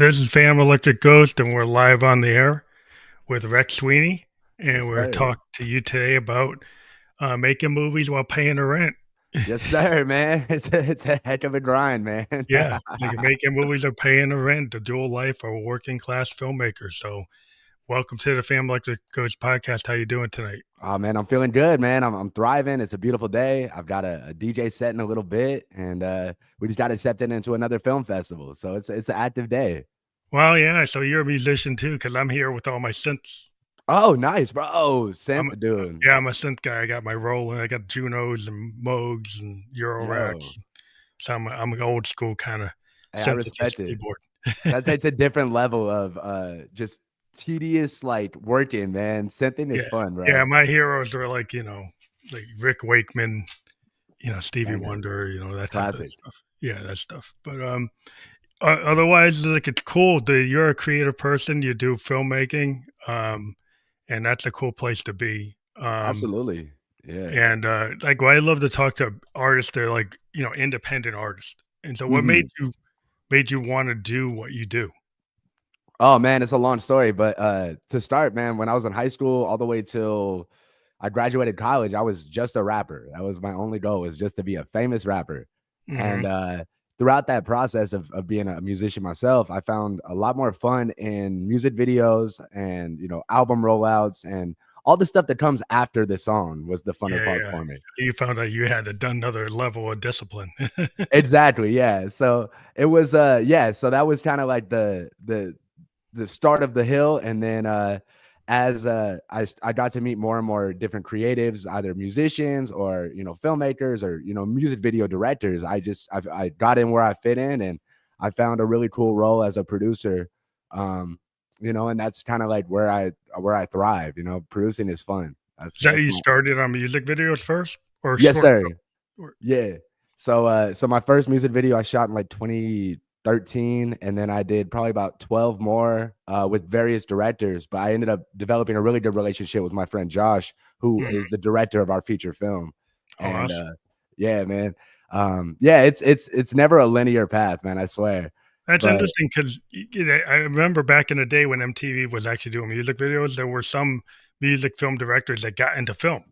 This is Phantom Electric Ghost, and we're live on the air with Rex Sweeney, Yes, and we're sir. talking to you today about making movies while paying the rent. Yes, sir, man. It's a heck of a grind, man. Yeah, like making movies or paying the rent, the dual life of a working class filmmaker. So, welcome to the Phantom Electric Ghost podcast. How you doing tonight? Oh, man, I'm feeling good, man. I'm thriving. It's a beautiful day. I've got a DJ set in a little bit, and we just got accepted into another film festival. So it's an active day. Well, yeah. So you're a musician too, because I'm here with all my synths. Oh, nice, bro. I'm Simp, dude. yeah, I'm a synth guy. I got my Roland, I got Junos and Moogs and Eurorack. Yo, So I'm an old school kind of hey, I synthesis respect it. keyboard. That's a different level of just tedious like working, man. Something Yeah. is fun, Yeah, bro. my heroes are like, like Rick Wakeman, Stevie Banger, Wonder, that type of classic. stuff. Yeah, that stuff. But otherwise, like it's cool. You're a creative person. You do filmmaking, and that's a cool place to be. Absolutely, yeah. And like, well, I love to talk to artists. They're like, independent artists. And so, what Mhm. made you want to do what you do? Oh, man, it's a long story, but, to start, man, when I was in high school all the way till I graduated college, I was just a rapper. That was my only goal, was just to be a famous rapper, Hmm. and, throughout that process of being a musician myself, I found a lot more fun in music videos and, album rollouts, and all the stuff that comes after the song was the funner Yeah, part yeah. for me. You found out you had to done another level of discipline. Exactly, yeah, so it was, yeah, so that was kinda like the start of the hill, and then as I got to meet more and more different creatives, either musicians or filmmakers or music video directors. I got in where I fit in, and I found a really cool role as a producer. um and that's kind of like where I thrive. Producing is fun. that's Is that that's you my started on music videos first or Yes, short sir. film? Or Yeah. So my first music video I shot in like 2013, and then I did probably about 12 more with various directors, but I ended up developing a really good relationship with my friend Josh, who mhm. is the director of our feature film. Oh, And awesome. yeah, man. Yeah, it's never a linear path, man, I swear. That's But interesting 'cause I remember back in the day when MTV was actually doing music videos, there were some music film directors that got into film.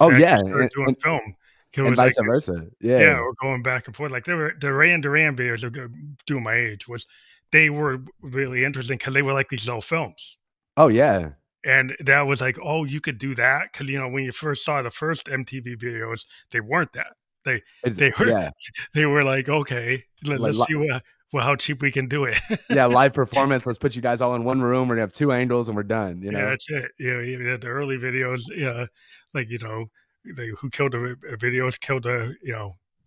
oh They yeah, actually started doing film. It and was like vice this versa. Yeah. yeah, we're going back and forth. Like, there were the Ray and Duran videos are doing my age was they were really interesting because they were like these little films. Oh yeah. And that was like, "Oh, you could do that because when you first saw the first MTV videos, they weren't that. They It's they were yeah. they were like, "Okay, Like let's see how cheap we can do it." yeah, live performance. Let's put you guys all in one room. We're gonna have two angles and we're done. Yeah, that's it. The early videos, yeah, like, who killed the videos killed the,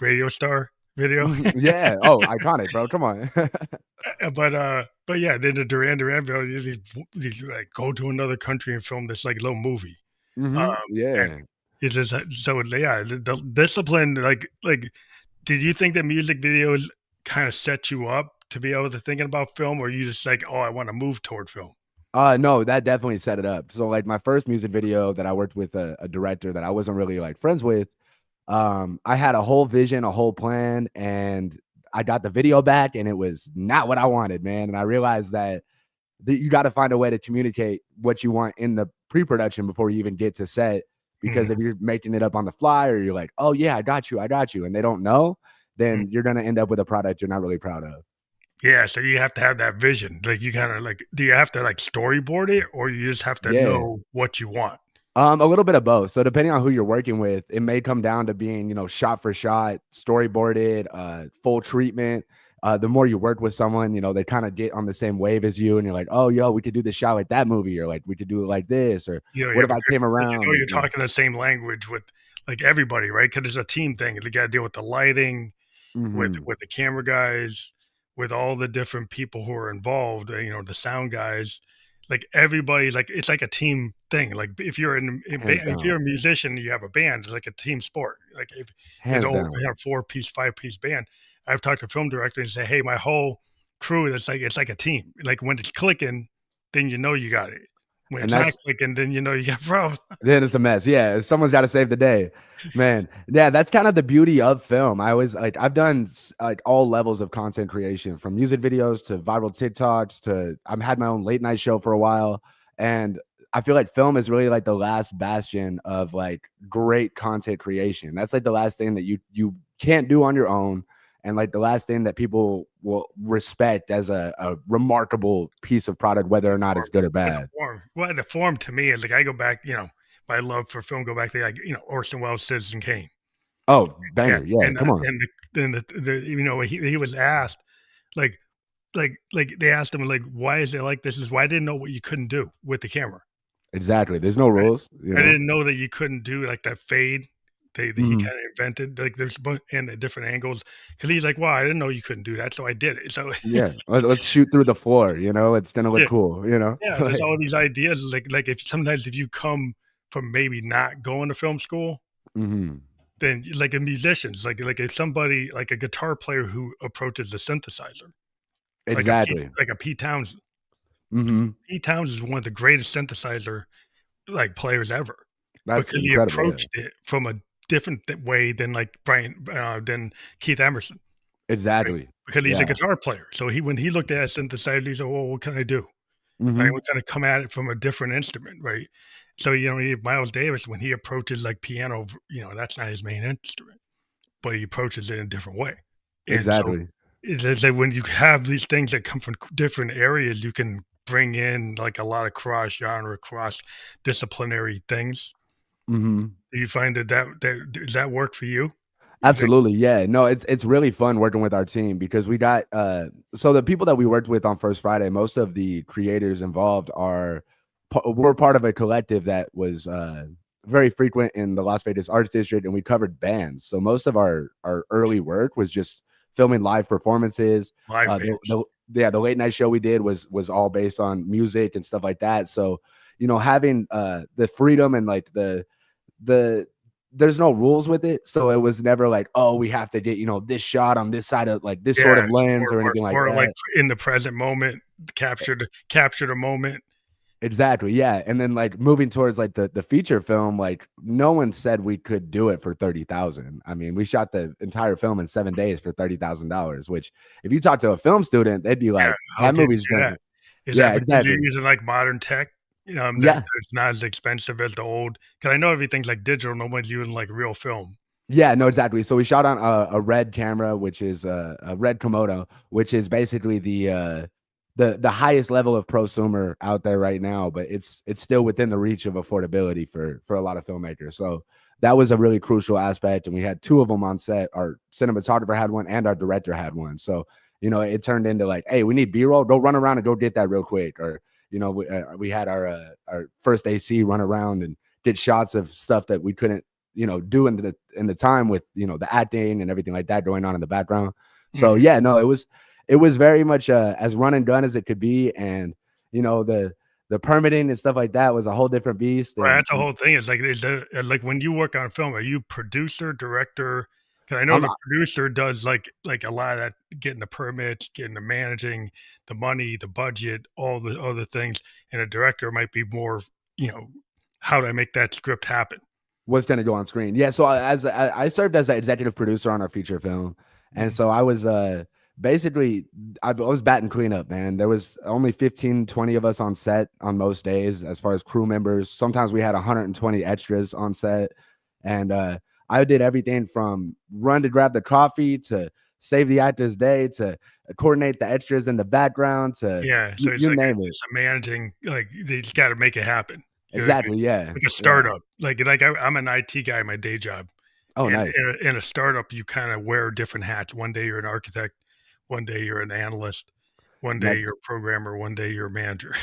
radio star video. Mhm, yeah. Oh, iconic, bro. Come on. But yeah, then the Duran Duran video, these, like, go to another country and film this, like, little movie. Mhm. And Yeah. it's just so yeah, the discipline, like, did you think that music videos kinda set you up to be able to thinking about film, or you just like, "Oh, I wanna move toward film?" No, that definitely set it up. So, like, my first music video that I worked with a director that I wasn't really, like, friends with, I had a whole vision, a whole plan, and I got the video back, and it was not what I wanted, man, and I realized that you gotta find a way to communicate what you want in the pre-production before you even get to set, because if Mhm, you're making it up on the fly or you're like, "Oh, yeah, I got you," and they don't know, mm. then you're gonna end up with a product you're not really proud of. Yeah, so you have to have that vision, like, you kinda, like do you have to, like, storyboard it, or you just have to Yeah. know what you want? A little bit of both. So depending on who you're working with, it may come down to being, shot for shot, storyboarded, full treatment. The more you work with someone, they kind of get on the same wave as you, and you're like, oh, yo, we could do this shot like that movie, or like we could do it like this, or You what if have a I good came like, around and you're talking the same language with, like, everybody, right? Because it's a team thing, you gotta deal with the lighting, Mhm. with the camera guys, with all the different people who are involved, the sound guys, like everybody's like it's like a team thing. Like Hands if you're down, a musician, you have a band. It's like a team sport. Like if it's hands all down. 4 piece, 5 piece band. I've talked to film directors and say, hey, my whole crew, it's like a team. Like when it's clicking, then you know you got it. When And it's not that's clicking, then you know you got problems. then it's a mess. Yeah, someone's got to save the day, man. Yeah, that's kind of the beauty of film. I always like I've done like all levels of content creation, from music videos to viral TikToks to I've had my own late night show for a while, and I feel like film is really like the last bastion of like great content creation. That's like the last thing that you can't do on your own, and like the last thing that people will respect as a remarkable piece of product, whether or not it's Form. good or But the bad. form well, the form to me is like I go back, my love for film go back to, like, Orson Welles' Citizen Kane. Oh, Yeah, banger. Yeah, and, come on. then he was asked, like they asked him, like, "Why is it like this?" Is, "Why I didn't know what you couldn't do with the camera." Exactly. There's no Right? rules, you I know? didn't know that you couldn't do, like, that fade that he Mhm. kinda invented, like, there's and the different angles, because he's like, "Wow, I didn't know you couldn't do that, so I did it." So Yeah. Let's shoot through the floor, you know? It's gonna look yeah. cool, you know? Yeah, there's Like all these ideas, like, if sometimes if you come from maybe not going to film school, mhm. then like in musicians, like if somebody like a guitar player who approaches the synthesizer, Exactly. Like a Pete Townsend. Mhm. Pete Townsend is one of the greatest synthesizer, like, players ever, That's because he incredible, yeah. approached it from a different way than, like, than Keith Emerson, right? Exactly. Because he's a Yeah. guitar player, so when he looked at a synthesizer, he said, "Well, what can I do?" Right? We Mhm. kinda come at it from a different instrument, right? So, Miles Davis, when he approaches, like, piano, that's not his main instrument, but he approaches it in a different way. And so, Exactly. it's like when you have these things that come from different areas, you can bring in, like, a lot of cross-genre, cross-disciplinary things. Mhm. Do you find that does that work for you? You think Absolutely, yeah. No, it's really fun working with our team because we got, so the people that we worked with on First Friday, most of the creators involved are we're part of a collective that was, very frequent in the Las Vegas Arts District, and we covered bands. So most of our early work was just filming live performances. live The bands? yeah, the late night show we did was all based on music and stuff like that. So, having, the freedom and, like, the there's no rules with it, so it was never like, "Oh, we have to get, this shot on this side of, like, this sort Yeah, of it's lens," or anything like more like that. in the present moment, capture the moment. Exactly, yeah, and then, like, moving towards, like, the feature film, like, no one said we could do it for 30,000. I mean, we shot the entire film in 7 days for $30,000, which if you talk to a film student, they'd be Yeah, like, how "That can movie's you do gonna." that? Is that Yeah, because you're exactly. using, like, modern tech, that Yeah. it's not as expensive as the old? Because I know everything's, like, digital, no one's using, like, real film. Yeah, no, exactly. So we shot on a red camera, which is a red Komodo, which is basically the highest level of prosumer out there right now, but it's still within the reach of affordability for a lot of filmmakers. So that was a really crucial aspect, and we had two of them on set. Our cinematographer had one, and our director had one. So it turned into like, hey, we need B-roll. Go run around and go get that real quick. Or we had our first AC run around and did shots of stuff that we couldn't do in the time with the acting and everything like that going on in the background. So Mhm. yeah, no, it was very much as run and gun as it could be, and the permitting and stuff like that was a whole different beast. Right, And that's the whole thing. It's like, is there like, when you work on film, are you producer, director? Because I know I'm the producer does, like, a lot of that, getting the permits, getting the managing, the money, the budget, all the other things, and a director might be more, you know, "How do I make that script happen?" what's going to go on screen. Yeah, so I served as an executive producer on our feature film, and Mhm. so I was basically I was batting cleanup, man. There was only 15, 20 of us on set on most days as far as crew members. Sometimes we had 120 extras on set, and I did everything from run to grab the coffee to save the actor's day to coordinate the extras in the background to Yeah, so it's you like name it. it's a managing, like, they just gotta make it happen. You know what I mean? Exactly. Yeah. Like a Yeah. startup. I'm an IT guy in my day job, Oh, and nice. in a startup, you kinda wear different hats. One day you're an architect, one day you're an analyst, one day That's you're a programmer, one day you're a manager.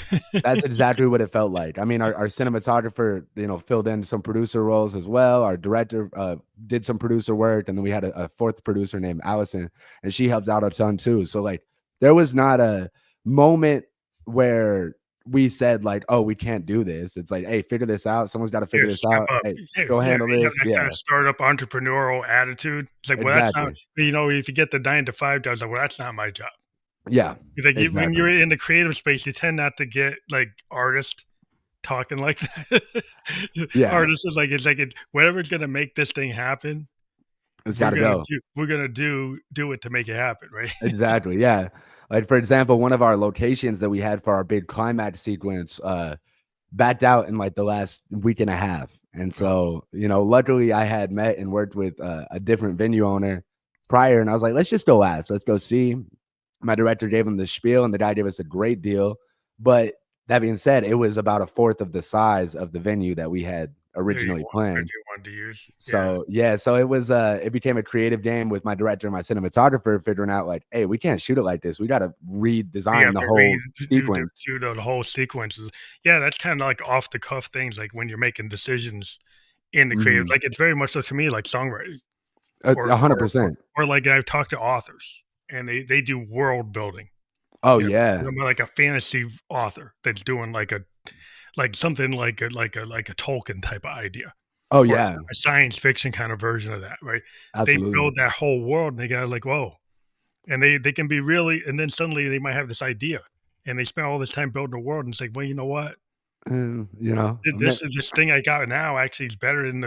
That's exactly what it felt like. I mean, our cinematographer, filled in some producer roles as well. Our director did some producer work, and then we had a fourth producer named Allison, and she helped out a ton too. So like, there was not a moment where we said like, "Oh, we can't do this." It's like, "Hey, figure this out. Someone's got to Yeah, figure this step out. up. Hey, Yeah, go yeah, handle you have this." that kinda Yeah, startup entrepreneurial attitude. It's like, "Well, that's not," exactly. if you get the 9 to 5 job, it's like, "Well, that's not my job." Yeah, It's like, when exactly. you're in the creative space, you tend not to get, like, artists. talking like that. Yeah, Artists is like whatever's gonna make this thing happen, it's got to go. we're gonna do it to make it happen, right? Exactly. Yeah. Like for example, one of our locations that we had for our big climax sequence backed out in like the last week and a half. And Oh, so, luckily I had met and worked with a different venue owner prior, and I was like, let's just go ask, let's go see. My director gave him the spiel, and the guy gave us a great deal. But that being said, it was about a fourth of the size of the venue that we had originally that planned. you wanted to use. Yeah. So yeah, so it became a creative game with my director and my cinematographer figuring out like, hey, we can't shoot it like this. We got to You redesign have the to read whole sequence. do the whole sequences. Yeah, that's kinda like off the cuff things, like when you're making decisions in the creative Mhm. like, it's very much so to me like songwriting or 100%. like I've talked to authors, and they do world building, Oh you know? yeah. Like a fantasy author that's doing like something like a Tolkien type of idea Oh or yeah. a science fiction kind of version of that, right? They Absolutely. build that whole world, and they got like, "Whoa." And they can be really and then suddenly they might have this idea, and they spend all this time building a world, and it's like, "Well, you know what? This thing I got now actually is better than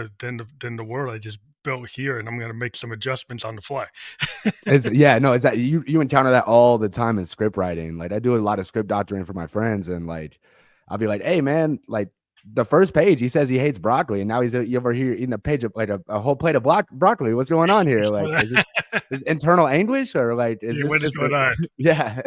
the world I just built here, and I'm gonna make some adjustments on the fly." It's yeah, no, it's that you encounter that all the time in script writing. Like I do a lot of script doctoring for my friends, and like I'll be like, hey man, like the first page he says he hates broccoli, and now he's over here eating a page of like a whole plate of broccoli. What's going on here? What's Like, going on? is this internal anguish, or like is Yeah, this what is just a going on? yeah.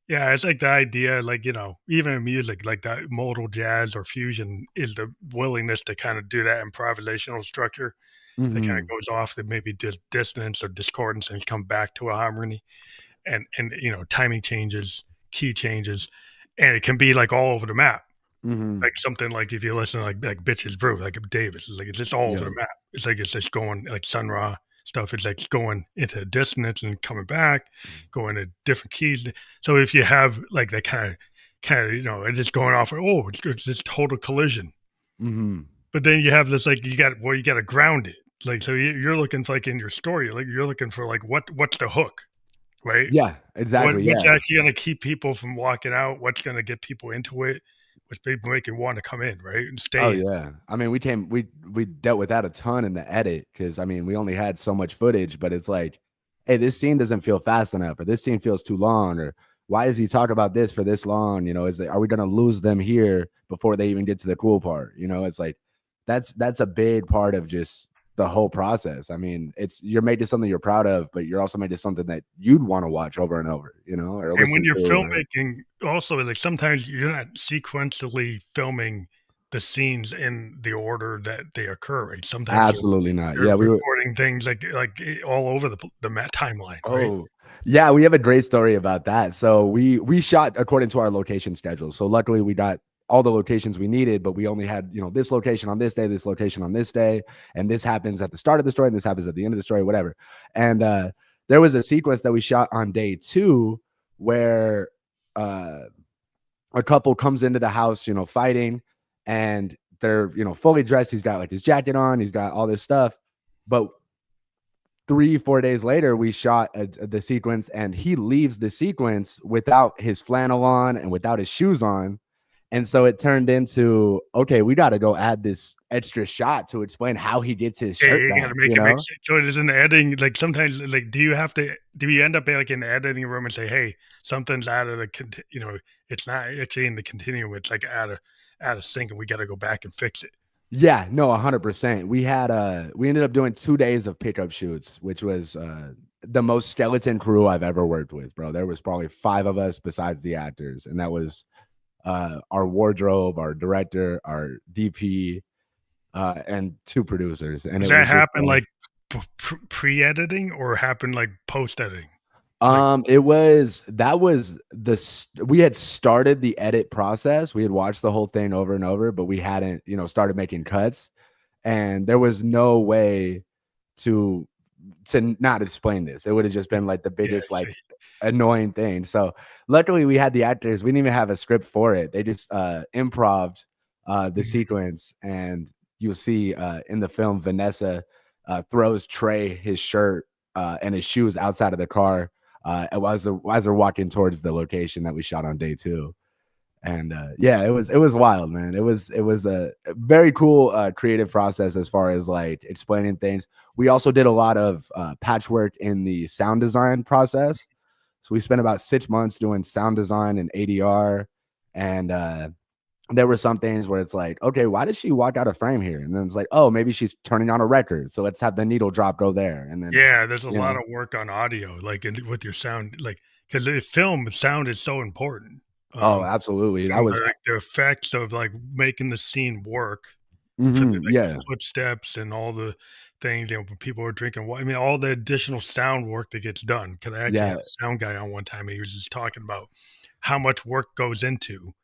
Yeah, it's like the idea, like, even in music, like that modal jazz or fusion is the willingness to kind of do that improvisational structure that kinda Mhm. goes off that maybe dissonance or discordance and come back to a harmony. And timing changes, key changes, and it can be, like, all over the map. Mhm. Like, something like if you listen to, like, Bitches Brew, like, Davis, it's like, it's just all over the Yo. map. It's like it's just going like, Sun Ra stuff, it's, like, going into dissonance and coming back, going to different keys. So if you have, like, that it's just going off, "Oh, it's this total collision." Mhm. But then you have this, like, you gotta ground it. Like, so you're looking for, like, in your story, like, you're looking for, like, what's the hook, right? Yeah, exactly. What's Yeah. actually gonna keep people from walking out? What's gonna get people into it? What's people make it wanna come in, right, and Oh, stay in? yeah. I mean, we dealt with that a ton in the edit because I mean, we only had so much footage, but it's like, "Hey, this scene doesn't feel fast enough," or "This scene feels too long," or "Why does he talk about this for this long?" Are we gonna lose them here before they even get to the cool part? It's like, that's a big part of just the whole process. I mean, you're making something you're proud of, but you're also making something that you'd wanna watch over and over, or And when listen you're to, or filmmaking, also, like, sometimes you're not sequentially filming the scenes in the order that they occur, right? Sometimes absolutely not. you're Yeah, we were recording things, all over the timeline, right? Oh, yeah, we have a great story about that. So we shot according to our location schedule. So luckily we got all the locations we needed, but we only had, this location on this day, this location on this day, and this happens at the start of the story, and this happens at the end of the story, whatever. And there was a sequence that we shot on day 2 where uh a couple comes into the house, fighting, and they're, fully dressed. He's got like his jacket on, he's got all this stuff. But 3, 4 days later, we shot the sequence, and he leaves the sequence without his flannel on and without his shoes on. And so it turned into, okay, we got to go add this extra shot to explain how he gets his Yeah, shirt you back, gotta make it make sense. So it is in the editing, like, sometimes, like, do you end up, like, in the editing room and say, "Hey, something's out of the it's not actually in the continuum, it's, like, out of sync, and we gotta go back and fix it." Yeah, no, 100%. We ended up doing 2 days of pickup shoots, which was the most skeleton crew I've ever worked with, bro. There was probably 5 of us besides the actors, and that was our wardrobe, our director, our DP, and 2 producers, and Does it that was just happen, like, pre-editing or happen, like, post-editing? Like, it was that was we had started the edit process. We had watched the whole thing over and over, but we hadn't, started making cuts, and there was no way to not explain this. It would have just been like the yeah, biggest like see. annoying thing. So luckily we had the actors. We didn't even have a script for it. They just improved the Mhm. sequence, and you'll see in the film Vanessa throws Trey his shirt and his shoes outside of the car as they're walking towards the location that we shot on day 2. And yeah, it was wild, man. It was a very cool creative process as far as like explaining things. We also did a lot of patchwork in the sound design process. So we spent about 6 months doing sound design and ADR. And there were some things where it's like, okay, why did she walk out of frame here? And then it's like, oh, maybe she's turning on a record, so let's have the needle drop go there. And then, Yeah, there's a you lot know, of work on audio, like, with your sound, like, because the film sound is so important. oh, Um, absolutely, that from was the effects of, like, making the scene work for the, like, the yeah, footsteps and all the things, when people are drinking wa I mean, all the additional sound work that gets done. Because I actually had yeah. a sound guy on one time, and he was just talking about how much work goes into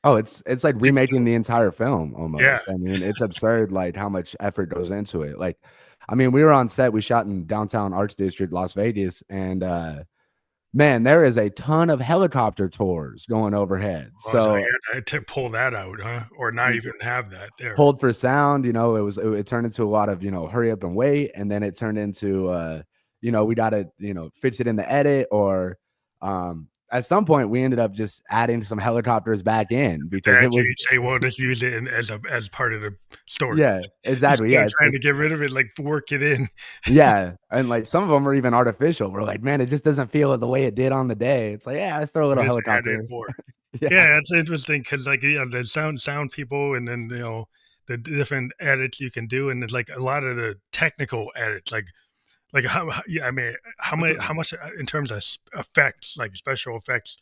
Oh, it's like making remaking the entire film yeah, almost. I mean, it's absurd, like, how much effort goes into it. Like, I mean, we were on set, we shot in downtown Arts District, Las Vegas, and, man, there is a ton of helicopter tours going overhead. oh, so So, I had to pull that out, huh? Or not we even have that there. pulled for sound, it turned into a lot of, hurry up and wait, and then it turned into, we gotta, fix it in the edit or, at some point, we ended up just adding some helicopters back in They because it actually was say, "Well, just use it as part of the story." yeah, exactly, Instead yeah, of trying to get rid of it, like, work it in. yeah, and, like, some of them are even artificial. We're like, "Man, it just doesn't feel the way it did on the day." It's like, "Yeah, let's throw a little Just add in helicopter." more. Yeah, Yeah, that's interesting because, like, the sound people and then, the different edits you can do, and then, like, a lot of the technical edits, like, how yeah, I mean, how much, in terms of effects, like, special effects,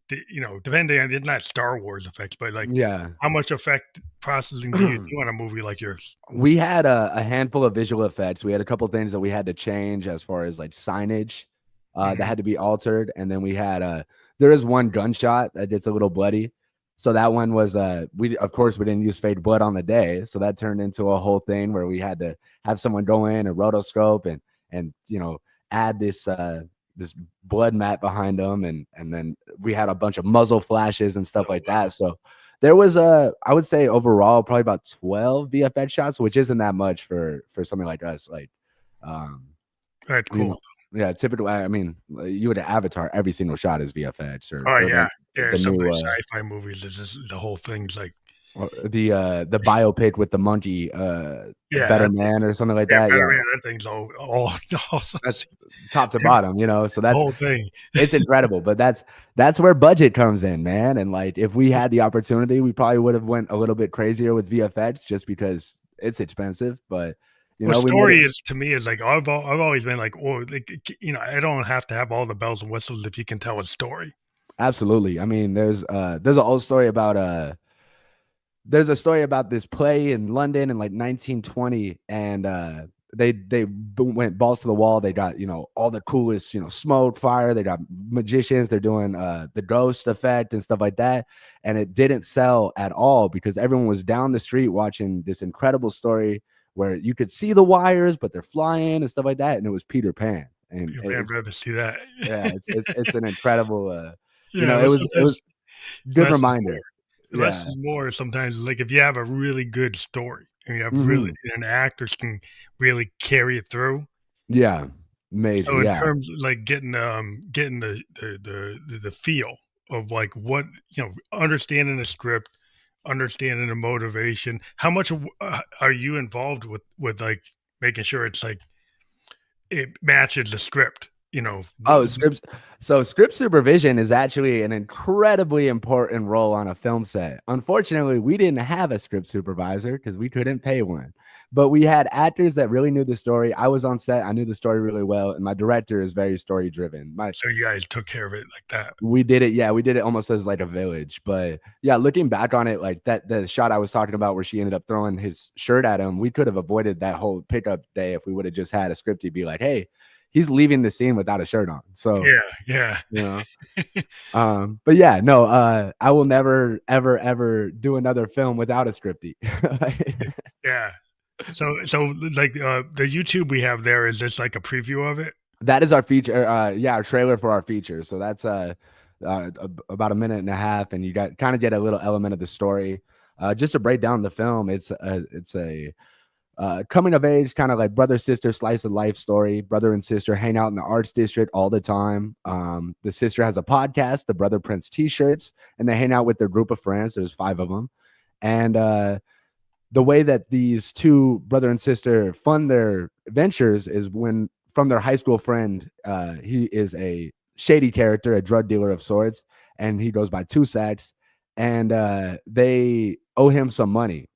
depending on it's not Star Wars effects, but, like, yeah. how much effect processing do you do on a movie like yours? We had a handful of visual effects. We had a couple things that we had to change as far as, like, signage, that Mhm. had to be altered, and then we had, there is one gunshot that gets a little bloody. So that one was, of course, we didn't use fake blood on the day, so that turned into a whole thing where we had to have someone go in and rotoscope and, add this blood mat behind them, and then we had a bunch of muzzle flashes and stuff Oh, like wow. that. So there was I would say overall probably about 12 VFX shots, which isn't that much for something like us. Like, um, That's you know, cool. yeah, typically, I mean, you would Avatar, every single shot is VFX Oh, or yeah. Yeah, the some of new these sci-fi movies, is just the whole thing's like or the biopic with the monkey, A yeah, Better that thing Man or something like yeah, that. Better Yeah, Man, that thing's all awesome. that's top to bottom, so The that's whole thing. it's incredible, but that's where budget comes in, man. And like if we had the opportunity, we probably would have went a little bit crazier with VFX just because it's expensive. But Well, we made it story is to me is like I've always been like, "Oh, like, I don't have to have all the bells and whistles if you can tell a story." absolutely. I mean, there's an old story about there's a story about this play in London in like 1920, and they went balls to the wall. They got all the coolest smoke, fire. They got magicians. They're doing the ghost effect and stuff like that, and it didn't sell at all because everyone was down the street watching this incredible story where you could see the wires, but they're flying and stuff like that. And it was Peter Pan, and People, I'd it's rather see that. yeah, it's an incredible Yeah, it well, was sometimes good less is reminder. more. Less Yeah. is more sometimes, like, if you have a really good story and you have really Hmm. and actors can really carry it through. Yeah. Major. So in Yeah. terms of, like, getting the feel of, like, what understanding the script, understanding the motivation, how much are you involved with, like, making sure it's, like, it matches the script, Oh, scripts. So script supervision is actually an incredibly important role on a film set. Unfortunately, we didn't have a script supervisor because we couldn't pay one. But we had actors that really knew the story. I was on set. I knew the story really well, and my director is very story driven. My so you guys took care of it like that. We did it. Yeah, we did it almost as like a village. But yeah, looking back on it, like that the shot I was talking about where she ended up throwing his shirt at him, we could have avoided that whole pickup day if we would have just had a script to be like, hey, he's leaving the scene without a shirt on. So, Yeah, you yeah. know, but yeah, no, I will never, ever, ever do another film without a scripty. Yeah. So, like, the YouTube we have there, is this like a preview of it? That is our feature. Yeah, our trailer for our feature. So that's about a minute and a half, and you got kind of get a little element of the story. Just to break down the film, it's a coming of age, kind of like brother sister slice of life story. Brother and sister hang out in the arts district all the time. The sister has a podcast. The brother prints T-shirts, and they hang out with their group of friends. There's 5 of them, and the way that these two brother and sister fund their ventures is when from their high school friend. He is a shady character, a drug dealer of sorts, and he goes by Two Sacks, and they owe him some money.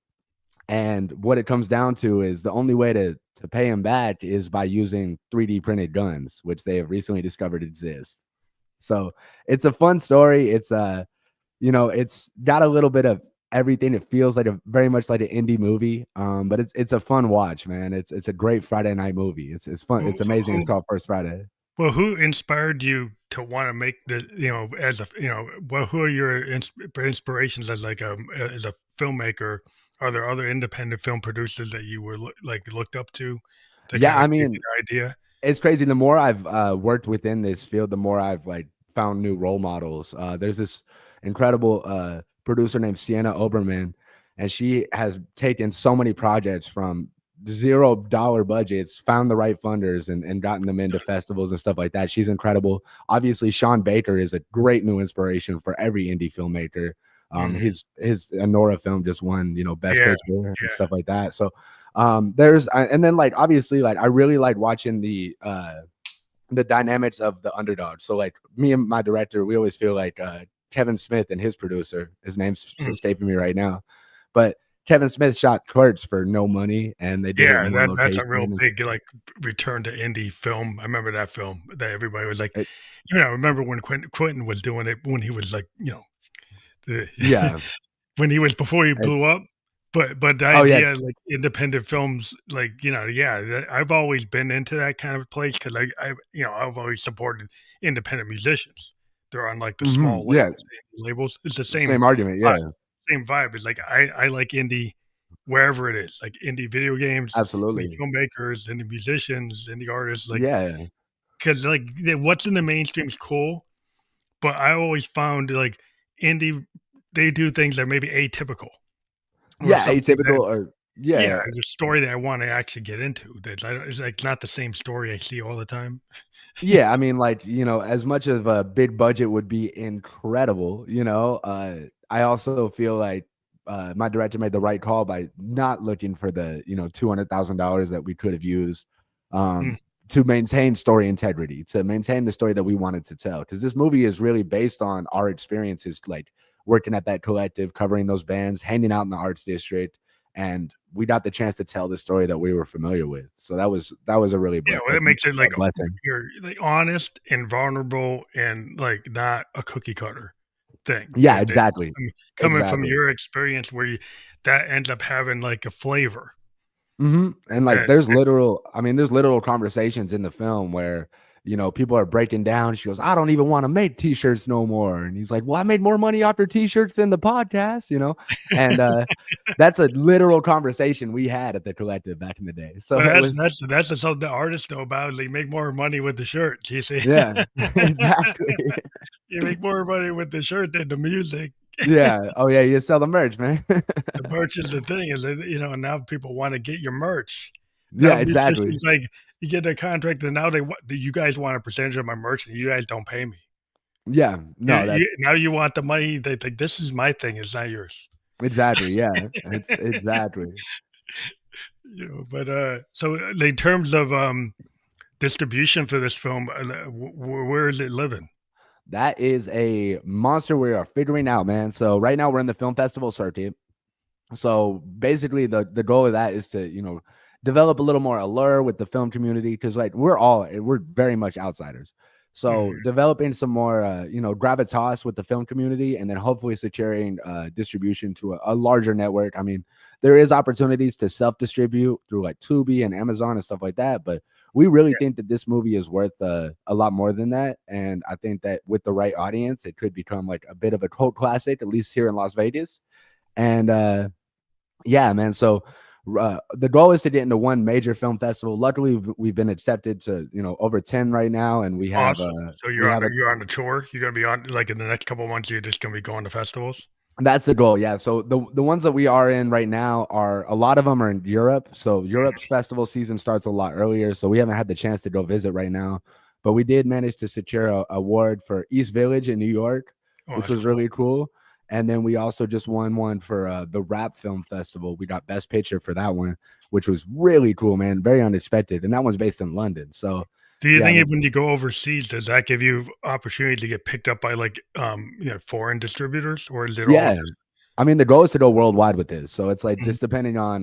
And what it comes down to is the only way to pay him back is by using 3D printed guns, which they have recently discovered exist. So it's a fun story. It's it's got a little bit of everything. It feels like a very much like an indie movie. But it's a fun watch, man. It's a great Friday night movie. It's fun. Who, It's amazing. It's who, called First Friday. well, who inspired you to want to make the, as a, well, who are your inspirations as like as a filmmaker? Are there other independent film producers that you were like looked up to that Yeah, kind I of gave you mean, the idea? it's crazy. The more I've worked within this field, the more I've like found new role models. There's this incredible producer named Sienna Oberman, and she has taken so many projects from $0 budgets, found the right funders, and gotten them into festivals and stuff like that. She's incredible. Obviously, Sean Baker is a great new inspiration for every indie filmmaker. Mhm. His Anora film just won, Best Yeah, Picture and yeah. stuff like that. So there's and then like obviously like I really like watching the dynamics of the underdog. So like me and my director, we always feel like Kevin Smith and his producer, his name's Mhm. escaping me right now, but Kevin Smith shot Clerks for no money, and they did it Yeah, in one that's a location. real And big, like, return to indie film. I remember that film that everybody was like, it, I remember when Quentin was doing it when he was like, the yeah, when he was before he it, blew up. But the oh yeah, idea, like, independent films, like, yeah, I've always been into that kind of place because I've always supported independent musicians. They're on, like, the small yeah, labels. It's the same argument, vibe yeah, same vibe. It's like I like indie wherever it is, like indie video games, indie absolutely, filmmakers, indie musicians, indie artists, like yeah. because like what's in the mainstream is cool, but I always found like indie they do things that may be atypical or Yeah, something atypical that or yeah, yeah, it's a story that I want to actually get into. That it's like not the same story I see all the time. yeah, I mean, like, as much of a big budget would be incredible, I also feel like my director made the right call by not looking for the, $200,000 that we could have used Mm, um, to maintain story integrity, to maintain the story that we wanted to tell. Because this movie is really based on our experiences, like working at that collective, covering those bands, hanging out in the arts district, and we got the chance to tell the story that we were familiar with. So that was a really yeah, well, it makes it a like blessing. you're like honest and vulnerable and like not a cookie cutter thing. Yeah, That exactly. coming from Exactly. your experience where that ends up having like a flavor And like that there's literal conversations in the film where, people are breaking down. She goes, I don't even want to make t-shirts no more. And he's like, well, I made more money off your t-shirts than the podcast. And that's a literal conversation we had at the collective back in the day. So well, it was that's the something the artists know about. They make more money with the shirt. You see, yeah, exactly. you make more money with the shirt than the music. Yeah. Oh yeah, you sell the merch, man. The merch is the thing, is that now people want to get your merch. Now Yeah, exactly. musicians like you get a contract, and now they want you guys want a percentage of my merch, and you guys don't pay me. Yeah. No, that's Now you want the money. They think this is my thing. It's not yours. exactly. Yeah. It's exactly. But so in terms of distribution for this film, where is it living? That is a monster we are figuring out, man. So right now we're in the film festival circuit. So basically the goal of that is to, develop a little more allure with the film community, because like we're very much outsiders. So Mhm. developing some more gravitas with the film community, and then hopefully securing distribution to a larger network. I mean, there is opportunities to self-distribute through like Tubi and Amazon and stuff like that, but we really think that this movie is worth a lot more than that. And I think that with the right audience, it could become like a bit of a cult classic, at least here in Las Vegas. And yeah, man. So the goal is to get into one major film festival. Luckily, we've been accepted to over 10 right now, and Awesome. So we have a you're on the tour. You're gonna be on like in the next couple of months. You're just gonna be going to festivals. That's the goal, yeah. So the ones that we are in right now are a lot of them are in Europe. So Europe's festival season starts a lot earlier. So we haven't had the chance to go visit right now, but we did manage to secure a award for East Village in New York, Oh, which that's was cool. really cool. And then we also just won one for the Rap Film Festival. We got Best Picture for that one, which was really cool, man. Very unexpected, and that one's based in London. So Do you yeah, think when you go overseas, does that give you opportunity to get picked up by like, foreign distributors, or is it all yeah. just I mean, the goal is to go worldwide with this. So it's like mhm, just depending on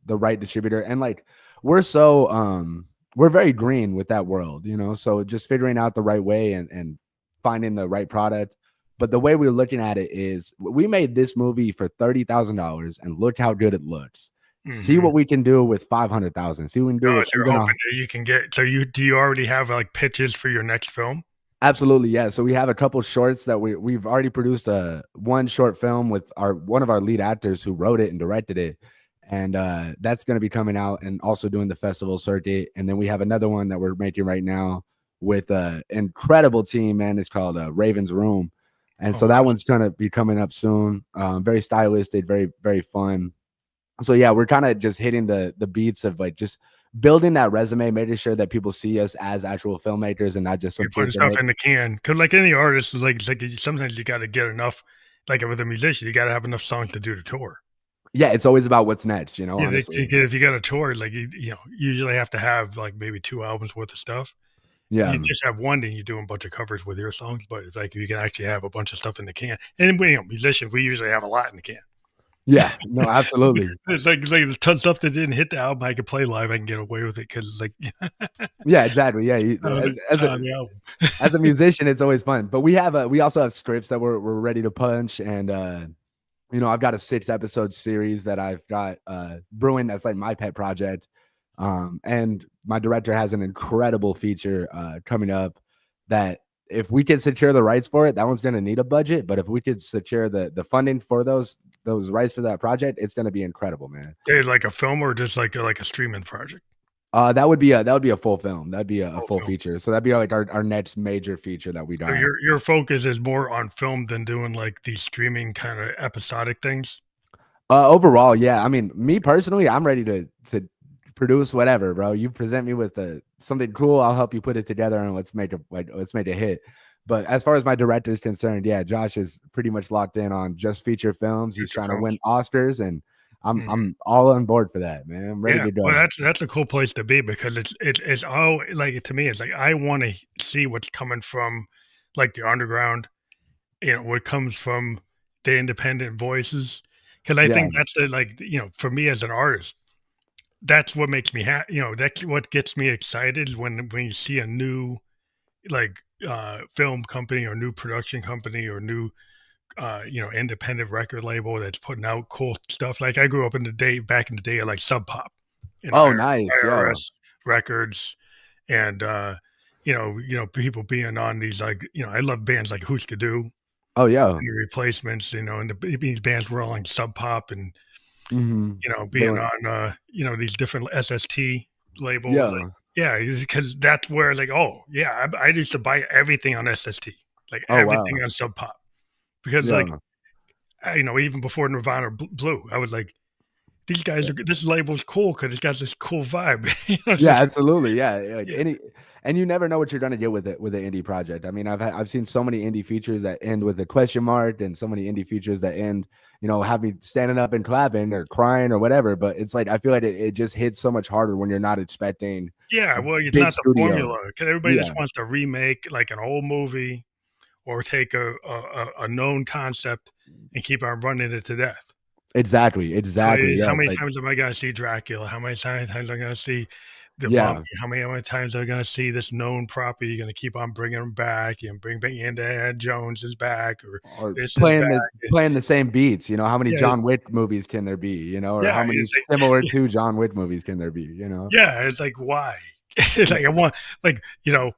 the right distributor. And like we're so we're very green with that world, you know. So just figuring out the right way and finding the right product. But the way we're looking at it is we made this movie for $30,000 and look how good it looks. See mhm. what we can do with 500,000. See what we can do Oh, with so you're even hoping that you can get, so you already have, like, pitches for your next film? absolutely, yeah. So we have a couple shorts that we've already produced one short film with our one of our lead actors who wrote it and directed it. And that's gonna be coming out and also doing the festival circuit. And then we have another one that we're making right now with a incredible team, man. It's called Raven's Room. And Oh, so that nice. one's gonna be coming up soon. Very stylistic, very, very fun. So yeah, we're kind of just hitting the beats of like just building that resume, making sure that people see us as actual filmmakers and not just some You're putting kids that stuff make. in the can, 'cause like any artist, it's like sometimes you gotta get enough, like with a musician, you gotta have enough songs to do the tour. Yeah, it's always about what's next, you know, Yeah, honestly. if you got a tour, like, you usually have to have, like, maybe 2 albums worth of stuff. Yeah. You just have 1, then you're doing a bunch of covers with your songs, but it's like you can actually have a bunch of stuff in the can. And we, musicians, we usually have a lot in the can. Yeah. No, absolutely. It's like there's tons of stuff that didn't hit the album I could play live, I can get away with it because it's like Yeah, exactly. Yeah, you it's not on the album. as a musician, it's always fun. But we also have scripts that we're ready to punch and you know, I've got a 6 episode series that I've got brewing that's like my pet project. And my director has an incredible feature coming up that if we can secure the rights for it, that one's going to need a budget. But if we could secure the funding for those rights for that project, it's going to be incredible, man. Like a film or just like a streaming project? That would be a full film. That'd be a Full full film. feature. So that'd be like our next major feature that we So got. your focus is more on film than doing, like, these streaming kinda episodic things? Overall, yeah. I mean, me personally, I'm ready to produce whatever, bro. You present me with something cool, I'll help you put it together and let's make a hit. But as far as my director is concerned, yeah, Josh is pretty much locked in on just feature films. He's Feature trying to win films. Oscars, and Mhm. I'm all on board for that, man. I'm ready Yeah, to well, go. that's a cool place to be because it's all like, to me, it's like I wanna see what's coming from, like, the underground, what comes from the independent voices, because I Yeah. think that's the, like, for me as an artist, that's what makes me that's what gets me excited is when you see a new, like, film company or new production company or new, independent record label that's putting out cool stuff. Like I grew up in the day back in the day of like Sub Pop, Oh, nice. Yo. IRS records, and people being on these, like, I love bands like Hooska Doo Oh, yo. and the Replacements, and these bands were all on Sub Pop and Hmm. They being went, on these different SST label, like, yo. yeah, because that's where, like, oh yeah, I used to buy everything on SST, like Oh, everything wow. on Sub Pop because, like, Yo. even before Nirvana Blue, I was like, these guys are this label's cool because it's got this cool vibe. It's Yeah, just absolutely. Yeah, like yeah, any, and you never know what you're gonna get with it with an indie project. I mean, I've seen so many indie features that end with a question mark, and so many indie features that end, you know, have me standing up and clapping or crying or whatever. But it's like I feel like it just hits so much harder when you're not expecting yeah. a Well, it's big not the studio. formula because everybody just Yeah, wants to remake like an old movie or take a known concept and keep on running it to death. exactly, So, exactly. Yeah, how it's many like times am I gonna see Dracula? How many times am I gonna see The Mummy? yeah, How many times am I gonna see this known property? You're gonna keep on bringing them back and bring back Indiana Jones is back or or this is back. playing the same beats. You know, how many Yeah, John Wick movies can there be? You know, or how yeah, many it's like similar to John Wick movies can there be? You know. yeah, it's like, why? It's like, I want like,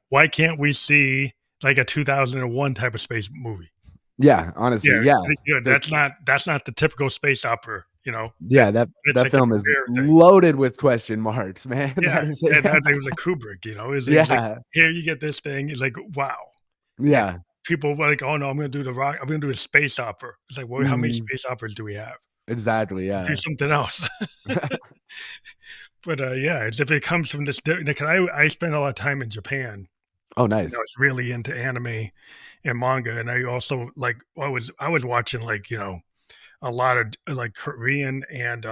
why can't we see, like, a 2001 type of space movie? Yeah, honestly, Yeah, yeah. There's that's not the typical space opera, Yeah, it's that like a film is rare thing. loaded with question marks, man. Yeah, That is and yeah. I think it was like Kubrick, it's like, Yeah, "Here, you get this thing." It's like, wow, and yeah. people were like, "Oh, no, I'm gonna do a space opera." It's like, "Well, how many Mhm. space operas do we have? Exactly, Do yeah. something else." But, yeah, it's if it comes from this di like, I spent a lot of time in Japan, Oh, and I nice. was really into anime and manga, and I also, like, I was watching, like, a lot of, like, Korean and,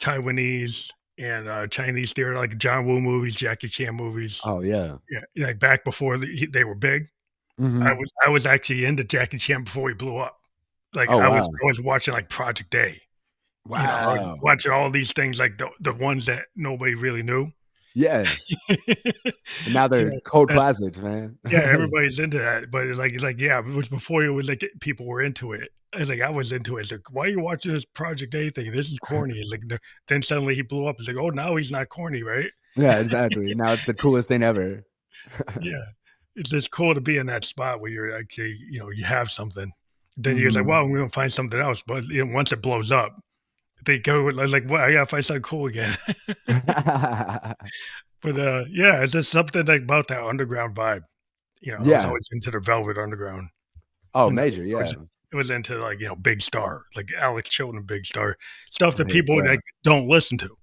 Taiwanese and, Chinese theater, like John Woo movies, Jackie Chan movies. Oh, yeah. Yeah, like, back before they were big. Mhm. I was actually into Jackie Chan before he blew up. Like, Oh, wow. I was watching, like, Project A, I was Wow. watching all these things, like, the ones that nobody really knew. Yeah. And now You they're know, cold that's classics, man. yeah, everybody's into that, but it's like, yeah, it was before it was like people were into it. It's like, I was into it. It's like, "Why are you watching this Project A thing? This is corny." It's like, then suddenly he blew up. It's like, "Oh, now he's not corny, right?" Yeah, exactly. Now it's the coolest thing ever. Yeah. It's just cool to be in that spot where you're actually, you have something. Then you're like, Mhm. "Well, we're gonna find something else," but, once it blows up, they go like, "Well, I gotta find something cool again." But, yeah, it's just something, like, about that underground vibe. I was Yeah. always into the Velvet Underground. Oh, You know, major, I was yeah. it was into, like, Big Star, like Alex Chilton, Big Star, stuff that Right, people, yeah. like, don't listen to,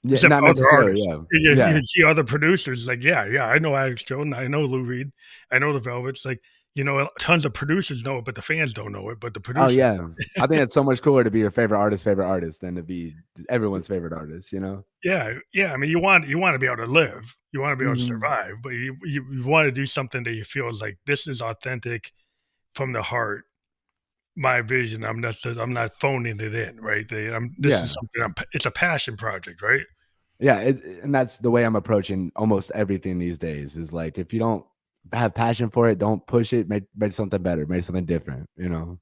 Yeah, except not other necessarily, artists. yeah. You Yeah. see other producers, like, yeah, yeah, I know Alex Chilton, I know Lou Reed, I know the Velvets, like, tons of producers know it, but the fans don't know it, but the Oh, producers yeah. I think it's so much cooler to be your favorite artist than to be everyone's favorite artist, you know? yeah, yeah, I mean, you wanna be able to live, you wanna be able to Mhm. survive, but you wanna do something that you feel is like, "This is authentic from the heart, my vision, I'm not phoning it in," right? This is Yeah. something it's a passion project, right? Yeah, and that's the way I'm approaching almost everything these days is, like, if you don't have passion for it, don't push it, make something better, make something different, you know?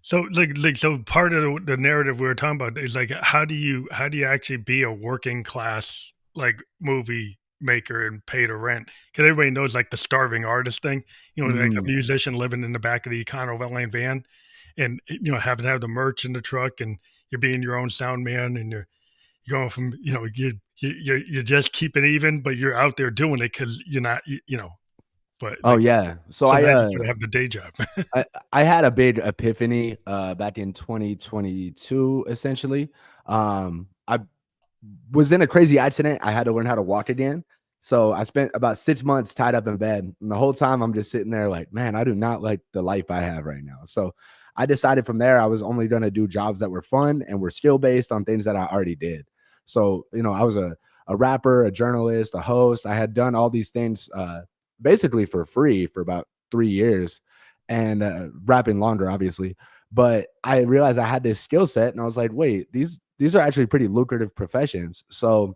So, so part of the narrative we were talking about is like, how do you actually be a working class like movie maker and pay the rent? Because everybody knows like the starving artist thing, like a Mhm. musician living in the back of the Econoline van, and having to have the merch in the truck, and you're being your own sound man, and you're going from you just keep it even, but you're out there doing it because you're not but Oh, like yeah. So sometimes you gotta have the day job. I I had a big epiphany, back in 2022, essentially. I was in a crazy accident. I had to learn how to walk again. So I spent about 6 months tied up in bed, and the whole time I'm just sitting there like, "Man, I do not like the life I have right now." So I decided from there I was only gonna do jobs that were fun and were skill based on things that I already did. So, I was a rapper, a journalist, a host. I had done all these things, basically for free for about 3 years and, rapping longer, obviously. But I realized I had this skill set, and I was like, "Wait, these are actually pretty lucrative professions." So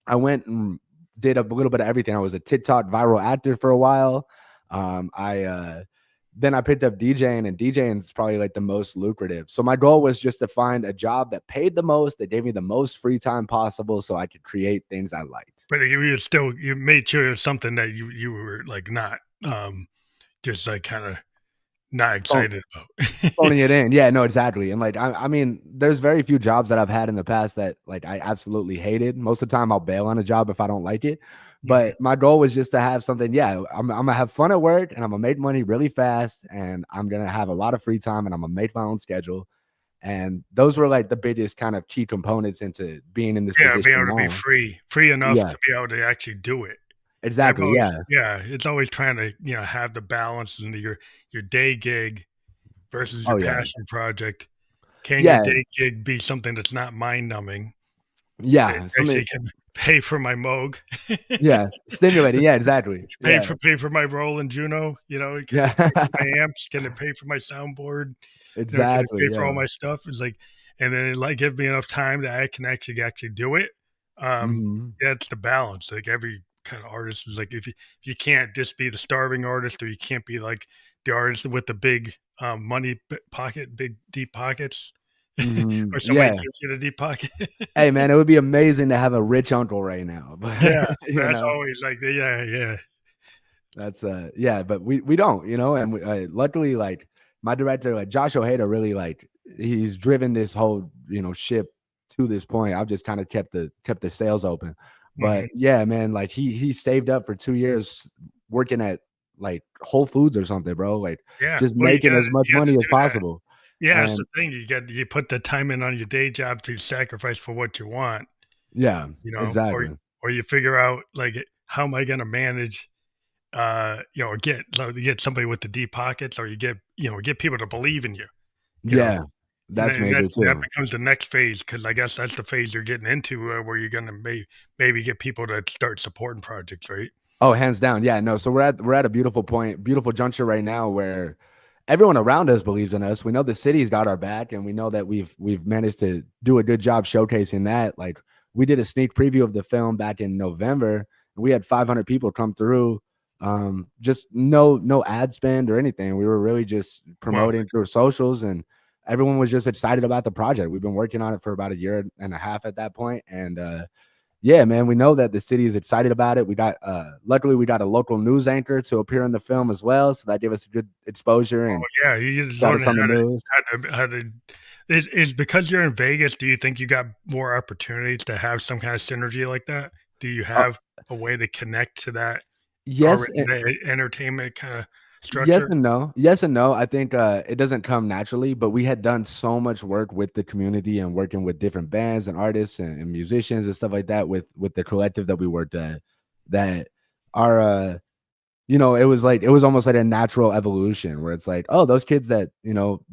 I went and did a little bit of everything. I was a TikTok viral actor for a while. I Then I picked up DJing, and DJing is probably like the most lucrative. So my goal was just to find a job that paid the most, that gave me the most free time possible, so I could create things I liked. But you made sure it's something that you were, like, not, just, like, kinda not Oh, excited about. phoning it in. Yeah, no, exactly. And like, I mean, there's very few jobs that I've had in the past that like I absolutely hated. Most of the time, I'll bail on a job if I don't like it. Mhm. But my goal was just to have something. Yeah, I'm gonna have fun at work, and I'm gonna make money really fast, and I'm gonna have a lot of free time, and I'm gonna make my own schedule. And those were like the biggest kind of key components into being in this Yeah, position being able to be now. free enough Yeah, to be able to actually do it. I've exactly. always Yeah, yeah, it's always trying to, have the balance in your day gig versus your oh yeah, passion project. Can your yeah, day gig be something that's not mind numbing, that yeah. actually Something. can pay for my moog? Yeah, stimulating. Yeah, exactly. Yeah, Pay for my role in Juno, can it yeah, pay for my amps? Can it pay for my soundboard? Can it exactly. pay for all Yeah. my stuff? It's like and then it, like, give me enough time that I can actually do it. Mhm. That's the balance, like, every kinda artist is like, if you can't just be the starving artist or you can't be, like, the artist with the big, money big deep pockets, Mhm. or somebody Yeah. gives you the deep pocket. Hey, man, it would be amazing to have a rich uncle right now, but, Yeah, you that's know, always like the yeah, yeah. that's, yeah, but we don't, and we, luckily, like, my director, like, Josh Ojeda really, like, he's driven this whole, ship to this point. I've just kinda kept the sails open. Mhm. But, yeah, man, like, he saved up for 2 years working at like Whole Foods or something, bro. Like Yeah. just Well, making as much you gotta money as do that. possible. Yeah, that's the And thing. You put the time in on your day job to sacrifice for what you want, yeah, or exactly. you figure out, like, how am I gonna manage, or get somebody with the deep pockets, or get people to believe in you, you know? Yeah, And that's then that major that too. becomes the next phase, because I guess that's the phase you're getting into, where you're gonna maybe get people to start supporting projects, right? Oh, hands down. Yeah, no. So we're at a beautiful point, beautiful juncture right now where everyone around us believes in us. We know the city's got our back, and we know that we've managed to do a good job showcasing that. Like we did a sneak preview of the film back in November, and we had 500 people come through. Just no ad spend or anything. We were really just Wow. promoting through socials, and everyone was just excited about the project. We've been working on it for about a year and a half at that point, and yeah, man, we know that the city is excited about it. We got luckily we got a local news anchor to appear in the film as well, so that gave us good exposure and Yeah, you just got learning us on the news. how to is because you're in Vegas, do you think you got more opportunities to have some kind of synergy like that? Do you Uh, have a way to connect to that yes, already, the entertainment kinda yes structure? and no. Yes and no. I think it doesn't come naturally, but we had done so much work with the community and working with different bands and artists and musicians and stuff like that with the collective that we worked at that our it was almost like a natural evolution where it's like, oh, those kids that,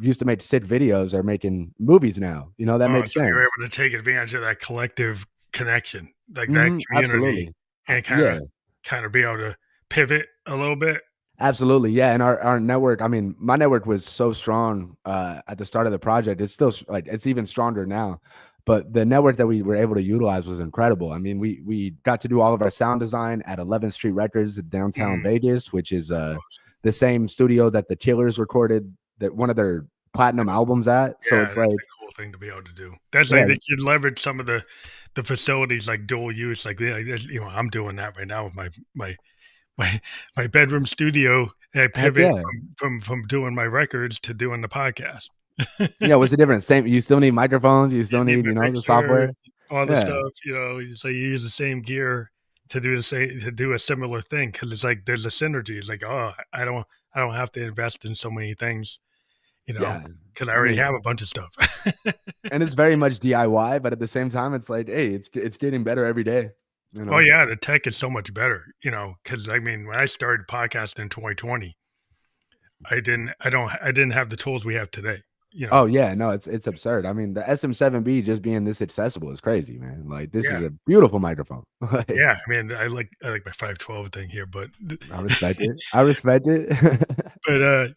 used to make sick videos are making movies now. That Oh, makes so you're sense. able to take advantage of that collective connection, like that Mhm, community, absolutely. and Yeah. kinda be able to pivot a little bit? Absolutely, yeah, and our network, I mean, my network was so strong, at the start of the project. It's still it's even stronger now, but the network that we were able to utilize was incredible. I mean, we got to do all of our sound design at 11th Street Records in downtown Mm. Vegas, which is, the same studio that the Killers recorded that one of their platinum albums at, so Yeah, it's that's like a cool thing to be able to do. That's like yeah, they should leverage some of the facilities, like dual use, like, yeah, I'm doing that right now with my my bedroom studio. I heck pivot yeah. from doing my records to doing the podcast. Yeah, what's the difference? Same you still need microphones, you You still need need, my the mixer, software. all the Yeah. stuff, so you use the same gear to do a similar thing, because it's like there's a synergy. It's like, "Oh, I don't have to invest in so many things," Yeah. because I I already mean have a bunch of stuff. and it's very much DIY, but at the same time, it's like, hey, it's getting better every day, you Oh, know? yeah, the tech is so much better, because I mean, when I started podcasting in 2020, I didn't have the tools we have today, you know? Oh yeah, no, it's absurd. I mean, the SM7B just being this accessible is crazy, man. Like this is Yeah, a beautiful microphone. Like, yeah, I mean, I like my 512 thing here, but I respect it. I respect it.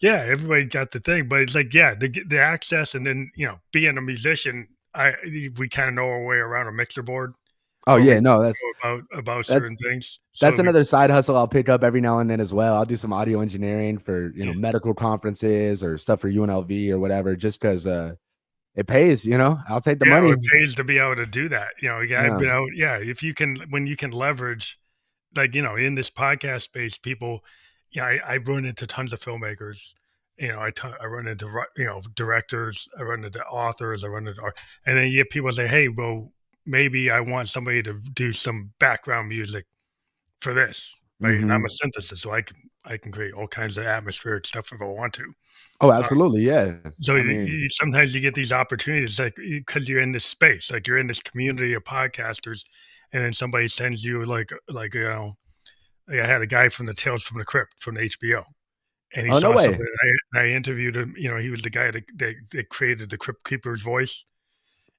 yeah, everybody got the thing, but it's like, yeah, the access, and then, being a musician, we kinda know our way around a mixer board, Oh or we yeah, no, know about that's certain things, so that's we another side hustle I'll pick up every now and then as well. I'll do some audio engineering for, yeah. medical conferences or stuff for UNLV or whatever, just because it pays, I'll take the Yeah, money. it pays to be able to do that, I've Yeah. been out, yeah, if you can when you can leverage, like, in this podcast space, people, I run into tons of filmmakers. I run into directors. I run into authors. I run into art, and then you get people say, "Hey, well, maybe I want somebody to do some background music for this, right?" And I'm a Mhm. synthesis, so I can create all kinds of atmospheric stuff if I want to. Oh, Uh, absolutely, yeah. so I mean sometimes you get these opportunities, like, because you're in this space, like you're in this community of podcasters, and then somebody sends you, like, I had a guy from the Tales from the Crypt from HBO, and he oh, no saw way. something, and I interviewed him. He was the guy that created the Crypt Keeper's voice,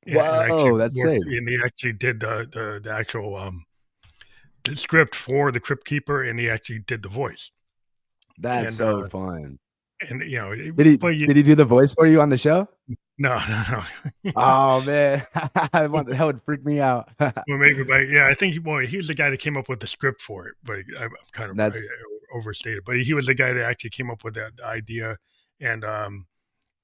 and actually Whoa, that's worked, sick. and he actually did the actual the script for the Crypt Keeper, and he actually did the voice. That's And so fun. but you Did he do the voice for you on the show? no, no. Oh, man. That would freak me out. Well, maybe, but yeah, I think he was the guy that came up with the script for it, but I'm kind of That's overstated. But he was the guy that actually came up with that idea, and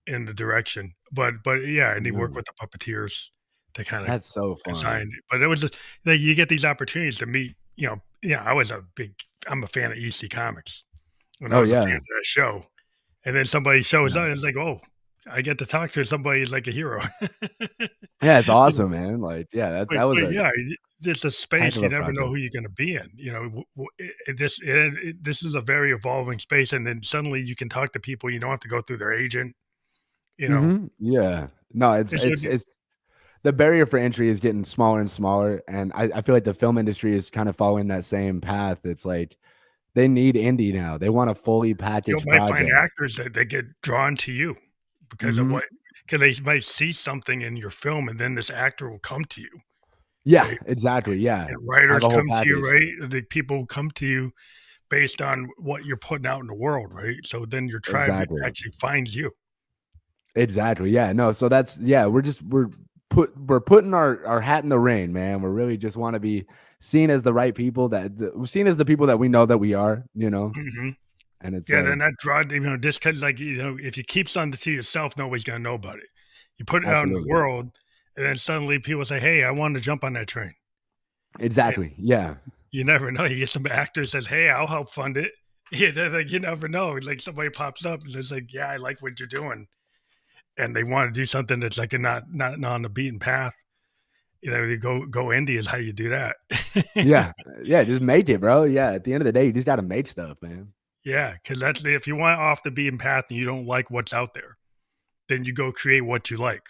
in the direction. But yeah, and he worked no, with the puppeteers to kinda that's so fun. design it. But it was just like, you get these opportunities to meet, yeah, I'm a fan of EC Comics, and I Oh, was a fan yeah. of that show, and then somebody shows Yeah. up, and it's like, "Oh, I get to talk to somebody who's like a hero." Yeah, it's You know? awesome, man. Like, yeah, that was But a yeah, it's a Heck space of you a never know project. who you're gonna be in, you know, this is a very evolving space, and then suddenly you can talk to people, you don't have to go through their agent, you know? Mhm. Yeah. No, And so it's the barrier for entry is getting smaller and smaller, and I feel like the film industry is kind of following that same path. It's like they need indie now. They want a fully you packaged might find project. actors that they get drawn to you because of Mhm. what, because they might see something in your film, and then this actor will come to you, Yeah, right? exactly, yeah. And Have writers a whole come to you, package. right? The people come to you based on what you're putting out in the world, right? So then your tribe Exactly. actually finds you. Exactly, yeah, no, so that's yeah, we're putting our hat in the ring, man. We're really just wanna be seen as the right people we're seen as the people that we know that we are, you know? Mhm. And it's Yeah, like then that draw, you know, just 'cause, like, you know, if you keep something to yourself, nobody's gonna know about it. You put it out in the absolutely. world, and then suddenly people say, "Hey, I wanted to jump on that train." And Exactly, yeah. you never know. You get some actor says, "Hey, I'll help fund it." Yeah, they're like, you never know. Like somebody pops up and it's like, "Yeah, I like what you're doing," and they want to do something that's like a not on the beaten path. You know, you go indie is how you do that. Yeah, yeah, just make it, bro. Yeah, at the end of the day, you just gotta make stuff, man. Yeah, because that's if you want off the beaten path and you don't like what's out there, then you go create what you like.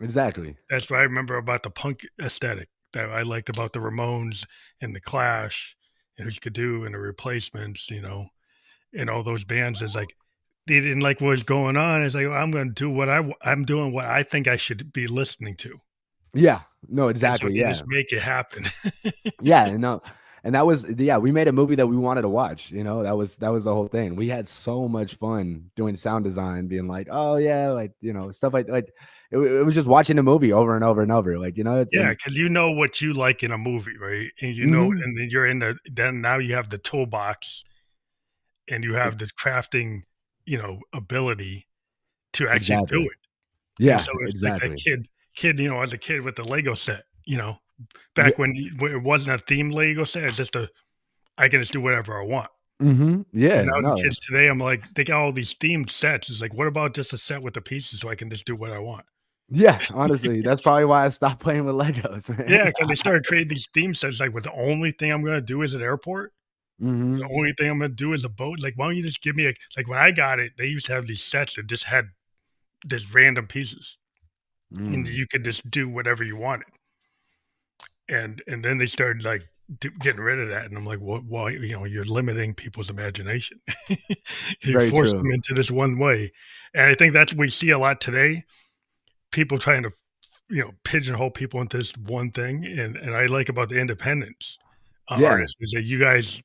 Exactly. That's what I remember about the punk aesthetic that I liked about the Ramones and the Clash and Who Could Do and the Replacements, you know, and all those bands is like they didn't like what was going on. It's like, well, I'm going to do I'm doing what I think I should be listening to, Yeah. No, and so exactly, they just yeah. make it happen. Yeah, and no, and that was yeah, we made a movie that we wanted to watch, that was the whole thing. We had so much fun doing sound design, being like, "Oh, yeah," like, stuff like it was just watching the movie over and over and over, like, it's Yeah, and because you know what you like in a movie, right? And you know, mhm, and then you're in then now you have the toolbox and you e have the crafting, ability to actually do exactly. it. And Yeah, so it's like that exactly. as a kid with the Lego set, Yeah, back when it wasn't a themed Lego set, it's just I can just do whatever I want. mhm, And yeah, now the no, kids today, I'm like, they got all these themed sets. It's like, what about just a set with the pieces so I can just do what I want? yeah, honestly, that's probably why I stopped playing with Legos, man. Yeah, because they started creating these theme sets, like, with the only thing I'm gonna do is an airport. The Mhm, only thing I'm gonna do is a boat. Like, why don't you just give me a like when I got it, they used to have these sets that just had just random pieces, and mm, you could just do whatever you wanted. And then they started like getting rid of that, and I'm like, "What? Why? You're limiting people's imagination. You very force true. them into this one way." And I think that's what we see a lot today. People trying to, pigeonhole people into this one thing, and I like about the independence Yeah. artists is that you guys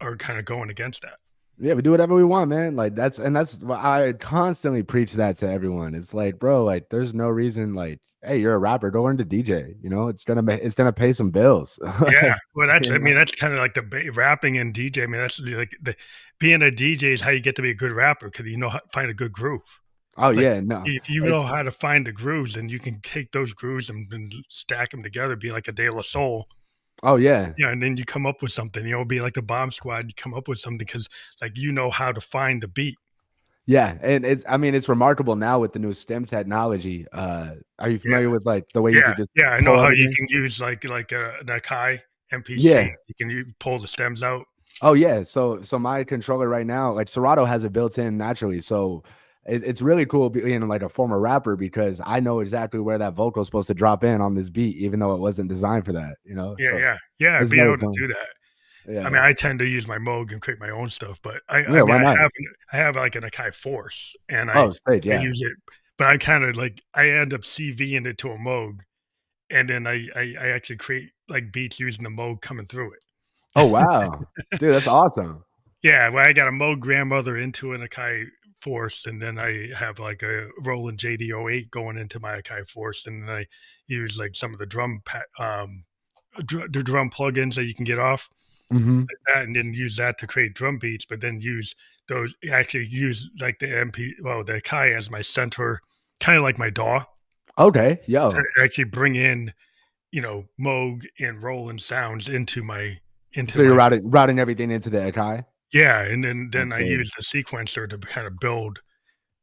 are kind of going against that. Yeah, we do whatever we want, man. Like that's why I constantly preach that to everyone. It's like, bro, like there's no reason like, hey, you're a rapper, go learn to DJ. It's gonna pay some bills. Yeah, Like, well, that's you I mean, know? that's kinda like the rapping and DJ. I mean, that's like being a DJ is how you get to be a good rapper because you know how to find a good groove. Oh Like, yeah, no. if you It's know how to find the grooves, then you can take those grooves and stack them together, be like a De La Soul. oh yeah. Yeah, and then you come up with something, be like the Bomb Squad, you come up with something because like, you know how to find the beat. Yeah. And I mean, it's remarkable now with the new STEM technology. Are you Yeah, familiar with like the way you yeah, could just yeah, I know pull how you everything? can use like an Akai MPC, Yeah. you can pull the stems out. Oh yeah, so my controller right now, like Serato has it built in naturally, so it's really cool being like a former rapper because I know exactly where that vocal is supposed to drop in on this beat, even though it wasn't designed for that, Yeah, So yeah, yeah, it's being very able to fun. do that. I Yeah, mean, I tend to use my Moog and create my own stuff, but I yeah. mean, Why not? I have like an Akai Force, and Oh, stage, I yeah. use it, but I kind of like I end up CVing it to a Moog, and then I actually create like beats using the Moog coming through Oh it. wow, dude, that's awesome. Yeah, well, I got a Moog grandmother into an Akai Force, and then I have like a Roland JD-08 going into my Akai Force, and then I use like some of the the drum plugins that you can get off Hmm. that, and then use that to create drum beats, but then actually use like the Kai as my center, kind of like my DAW, Okay, to yo. actually bring in, Moog and Roland sounds into So you're my routing everything into the Akai? yeah, and then That's I sick. use the sequencer to kind of build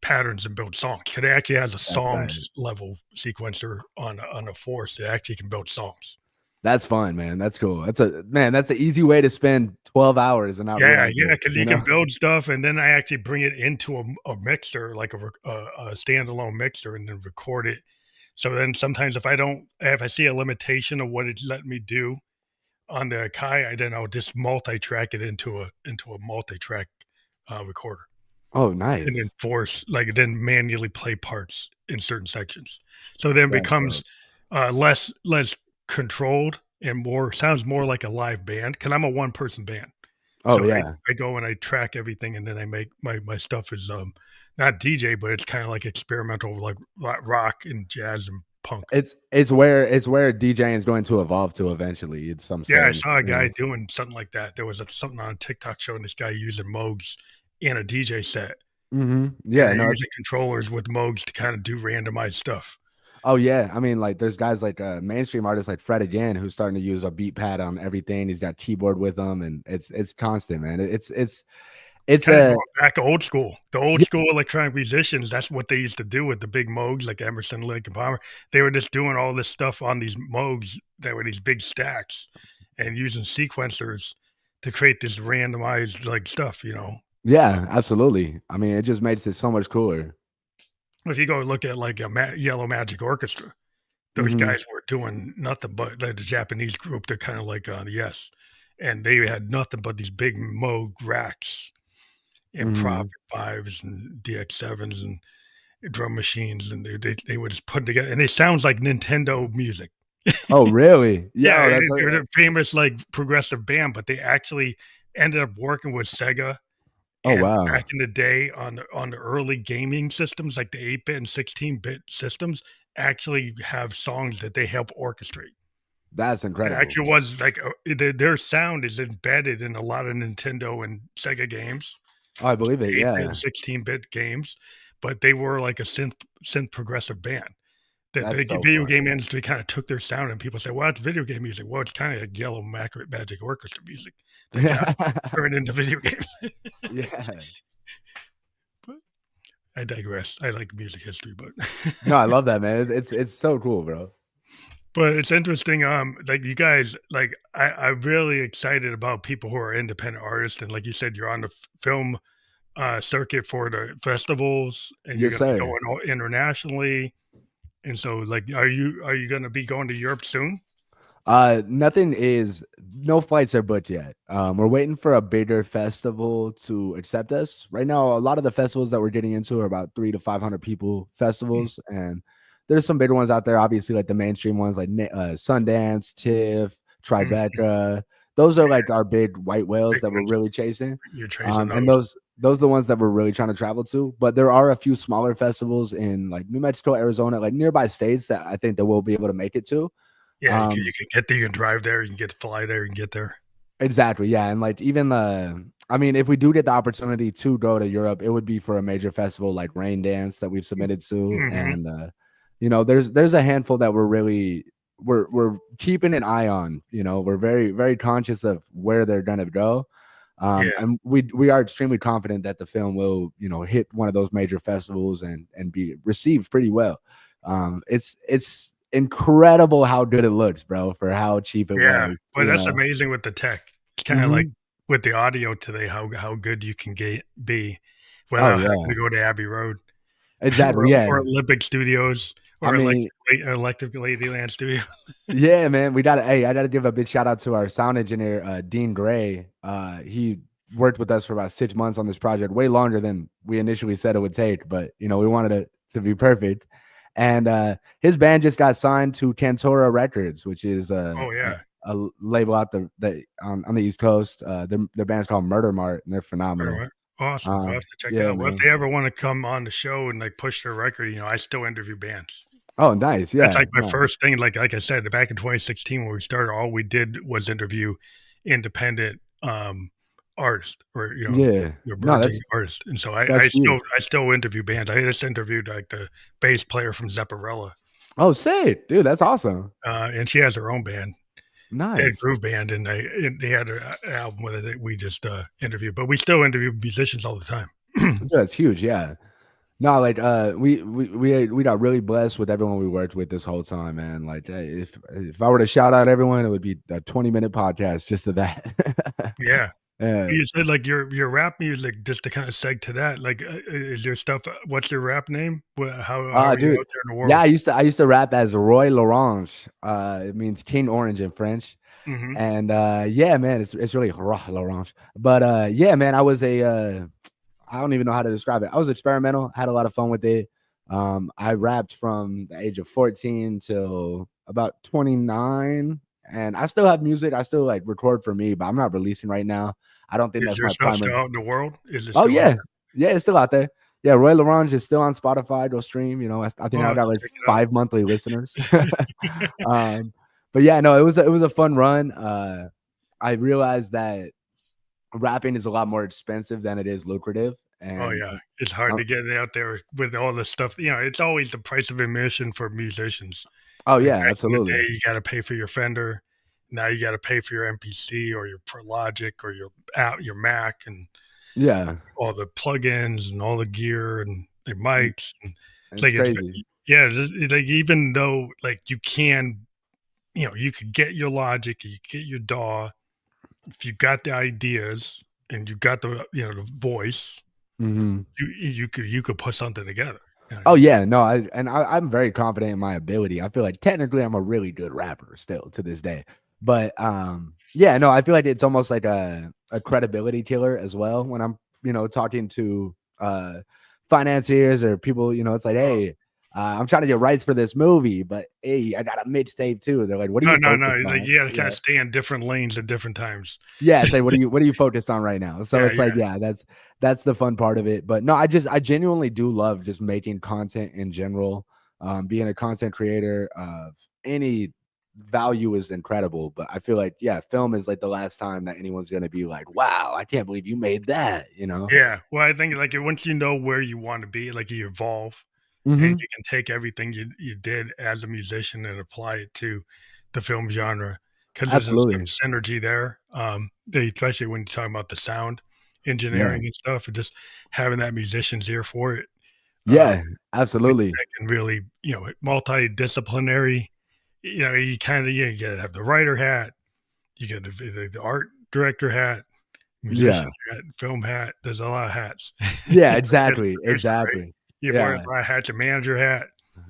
patterns and build songs. It actually has a That's songs sick. level sequencer on a force that actually can build songs. That's fun, man. That's cool. That's an easy way to spend 12 hours and not Yeah, realize yeah, it, because you you can know? build stuff, and then I actually bring it into a mixer, like a standalone mixer, and then record it. So then sometimes if I see a limitation of what it's letting me do on the Kai, then I'll just multi-track it into a multi-track, recorder, Oh, and then nice. then manually play parts in certain sections. So then it That's becomes, dope. less controlled and more sounds more like a live band. Because 'cause I'm a one-person band. Oh, So yeah. I go and I track everything, and then I make my stuff is, not DJ, but it's kinda like experimental, like rock and jazz and punk. It's where DJing is going to evolve to eventually, it's some Yeah, I say, saw a you guy know? doing something like that. There was something on TikTok showing this guy using Moogs in a DJ set, Mhm. and Yeah, they're no, using controllers with Moogs to kinda do randomized stuff. oh, yeah. I mean, like, there's guys like, mainstream artists like Fred again, who's starting to use a beat pad on everything. He's got keyboard with him, and it's constant, man. It's Kinda a going back to old school. The old yeah, school electronic musicians, that's what they used to do with the big Moogs like Emerson, Lake and Palmer. They were just doing all this stuff on these Moogs that were these big stacks and using sequencers to create this randomized, like, stuff, you know? yeah, absolutely. I mean, it just makes it so much cooler. If you go look at, like, Yellow Magic Orchestra, those Mhm, guys were doing nothing but like, the Japanese group, they're kinda like, Yes, and they had nothing but these big Moog racks and mhm. Prophet 5s and DX7s and drum machines, and they would just put together, and it sounds like Nintendo music. Oh, really? Yeah, Yo, that's they're a famous, like, progressive band, but they actually ended up working with Sega, oh, and back wow. in the day on the early gaming systems, like the 8-bit and 16-bit systems, actually have songs that they help orchestrate. That's It incredible. actually was like, their sound is embedded in a lot of Nintendo and Sega games, Oh, I believe it, 8-bit and yeah. 16-bit games, but they were like a synth progressive band. That That's the so video fun. game industry kinda took their sound, and people say, "Well, it's video game music." Well, it's kinda like Yellow Magic Orchestra music that got turned into video games. Yeah. But I digress. I like music history, but No, I love that, man. It's so cool, bro. but it's interesting, like, you guys like, I'm really excited about people who are independent artists, and like you said, you're on the film, circuit for the festivals, and you're Yes, gonna be sir. going all internationally, and so, like, are you gonna be going to Europe soon? Nothing is no flights are booked yet. We're waiting for a bigger festival to accept us. Right now, a lot of the festivals that we're getting into are about 300 to 500 people Mm, festivals, and there's some bigger ones out there. Obviously, like the mainstream ones, like Sundance, TIFF, mhm. Tribeca. Those are like our big white whales Big that we're ones. really chasing, You're chasing and those. those are the ones that we're really trying to travel to. But there are a few smaller festivals in like New Mexico, Arizona, like nearby states that I think that we'll be able to make it to. Yeah, you Um, can get there, you can drive there, you can get to fly there, you can get there. Exactly, yeah, and, like, even the I mean, if we do get the opportunity to go to Europe, it would be for a major festival like Rain Dance that we've submitted to, Mhm. and, there's a handful that we're keeping an eye on, we're very, very conscious of where they're gonna go, Yeah, and we are extremely confident that the film will, hit one of those major festivals and be received pretty well. It's incredible how good it looks, bro, for how cheap it yeah, was, but that's amazing with the tech. It's kinda like Mhm. with the audio today, how good you can be Oh, without having yeah. to go to Abbey Road Exactly, yeah. or Olympic Studios I or mean, Electric Ladyland Studio. yeah, man, I gotta give a big shout out to our sound engineer, Dean Gray. He worked with us for about 6 months on this project, way longer than we initially said it would take, but, we wanted it to be perfect. And, his band just got signed to Cantora Records, which is Oh, yeah. a label out the on the East Coast. Their band's called Murder Mart, and they're phenomenal. Alright. Awesome. I'll have to check that Yeah, out. Well, if man. they ever wanna come on the show and, like, push their record, I still interview bands. Oh, nice, That's yeah, like my no. first thing, like I said, back in 2016 when we started, all we did was interview independent, artists or, Yeah. No, emerging artists, and so I that's I huge. still I still interview bands. I just interviewed, like, the bass player from Zepparella, Oh, sick, dude, that's awesome. and she has her own band, Dead Nice. Groove Band, and they had a album with it that we just, interviewed, but we still interview musicians all the time. That's huge, yeah. No, like we got really blessed with everyone we worked with this whole time, man. Like if I were to shout out everyone, it would be a 20-minute podcast just to that. Yeah. Yeah. You said, like, your rap music, just to kinda seg to that, like, is your stuff what's your rap name? How are you Dude. out there in the Yeah, world? I used to rap as Roy L'Orange. It means King Orange in French. Mhm. And yeah, man, it's really Roy L'Orange. But yeah, man, I don't even know how to describe it. I was experimental, had a lot of fun with it. I rapped from the age of 14 till about 29, and I still have music. I still like record for me, but I'm not releasing right now. I don't think Is that's your my stuff primary. still out in the world? Is it Oh still out yeah, yeah, it's still out there. Yeah, Roy L'Orange is still on Spotify. Go stream. You know, I there? think I'll I have got to like check it out. 5 monthly listeners. um, but yeah, no, it was a fun run. I realized that rapping is a lot more expensive than it is lucrative, Oh, and yeah. It's hard uh, to get it out there with all the stuff, it's always the price of admission for musicians. oh Like, yeah, back in the absolutely. day, you gotta pay for your Fender. Now you gotta pay for your MPC or your Pro Logic or your app your Mac and Yeah. all the plugins and all the gear and the Mm, mics, and it's like, it's crazy. yeah, like, even though, like, you could get your Logic, you get your DAW, if you got the ideas and you got the voice, Mhm. you could put something together, you know what I Oh, mean? yeah, no, I'm very confident in my ability. I feel like technically I'm a really good rapper still to this day. But, yeah, no, I feel like it's almost like a credibility killer as well when I'm, talking to, financiers or people, it's like, Oh, "Hey, I'm trying to get rights for this movie, but, hey, I got a mixtape too." They're like, "What are no, you no, no, focused like, on?" you gotta kinda Yeah. stay in different lanes at different times. Yeah, it's like, what are you focused on right now? So Yeah, it's like, yeah. yeah, that's the fun part of it. But no, I genuinely do love just making content in general. Being a content creator of any value is incredible. But I feel like, yeah, film is like the last time that anyone's gonna be like, wow, I can't believe you made that, you know? Yeah, well, I think, like, once you know where you wanna be, like, you evolve, and Hmm. you can take everything you did as a musician and apply it to the film genre, 'cause there's some Absolutely. synergy there, especially when you're talking about the sound Yeah. engineering and stuff, and just having that musician's ear for it, uh, Yeah, absolutely. that can really, multidisciplinary, you gotta have the writer hat, you get the art director hat, Yeah. musician hat, film hat, there's a lot of hats. Yeah, As a exactly. producer, right? Exactly. You wear a Yeah. lot of hats, your manager hat,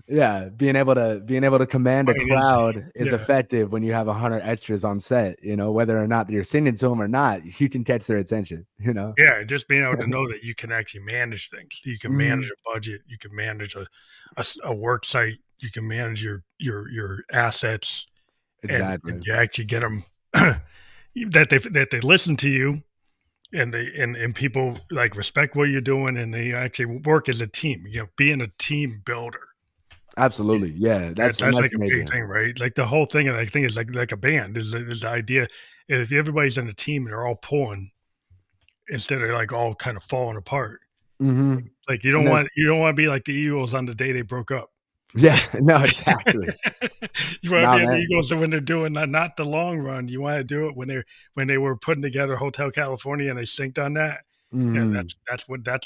Yeah, being able to command a finance, crowd is yeah. effective when you have 100 extras on set, whether or not you're singing to them or not, you can catch their attention, you know? Yeah, just being able to know that you can actually manage things. You can manage Mhm. a budget, you can manage a work site, you can manage your assets, and Exactly. you actually get 'em that they listen to you, and and people, like, respect what you're doing, and they actually work as a team, being a team builder. Yeah, Absolutely, yeah, that's that's like a big major. thing, right? Like, the whole thing, I think, is like a band, is the idea, if everybody's in a team and they're all pulling instead of, like, all kind of falling apart. Mhm. Like, you And don't there's want you don't wanna be like the Eagles on the day they broke up. yeah, no, exactly. You wanna Nah, be like the man. Eagles when they're doing not the long run, you wanna do it when they were putting together Hotel California and they synced on that. Yeah, Mhm.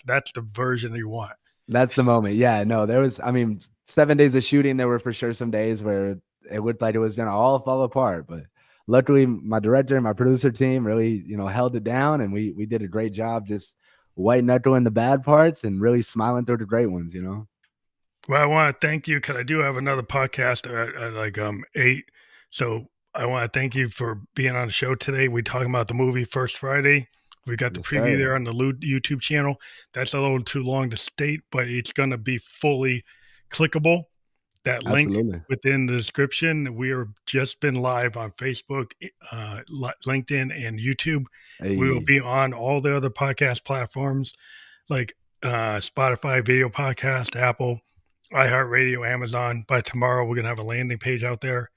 that's the version you want. That's the moment, yeah, no, I mean, 7 days of shooting, there were for sure some days where it looked like it was gonna all fall apart, but luckily, my director and my producer team really, held it down, and we did a great job just white knuckling the bad parts and really smiling through the great ones, you know? Well, I wanna thank you because I do have another podcast at, like, 8, so I wanna thank you for being on the show today. We talking about the movie First Friday. We got the Yes, preview sir. there on the YouTube channel. That's a little too long to state, but it's gonna be fully clickable. That link Absolutely. within the description, we are just been live on Facebook, LinkedIn, and YouTube. We will Hey, be on all the other podcast platforms like Spotify video podcast, Apple, iHeartRadio, Amazon. By tomorrow, we're gonna have a landing page out there,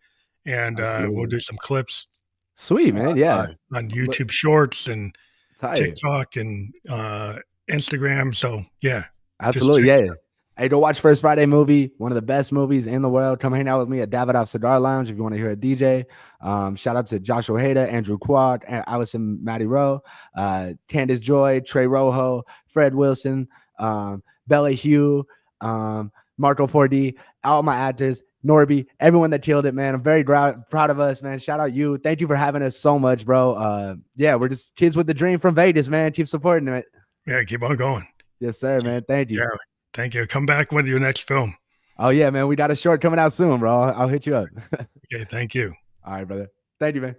and we'll absolutely. do some clips Sweet, man, yeah. on Look YouTube Shorts and tight. TikTok and Instagram. So yeah, just Absolutely, check yeah. Hey, go watch First Friday movie, one of the best movies in the world. Come hang out with me at Davidoff Cigar Lounge if you want to hear a DJ. Shout out to Joshua Hayda, Andrew Quad, Allison Matty Rowe, Candace Joy, Trey Rojo, Fred Wilson, Bella Hugh, Marco 4D, all my actors, Norby, everyone that killed it, man. I'm very proud of us, man. Shout out you. Thank you for having us so much, bro. Yeah, we're just kids with the dream from Vegas, man. Keep supporting it. Yeah, keep on going. Yes, sir, man. Thank you. Yeah, thank you. Come back with your next film. Oh, yeah, man. We got a short coming out soon, bro. I'll hit you up. Okay, thank you. All right, brother. Thank you, man.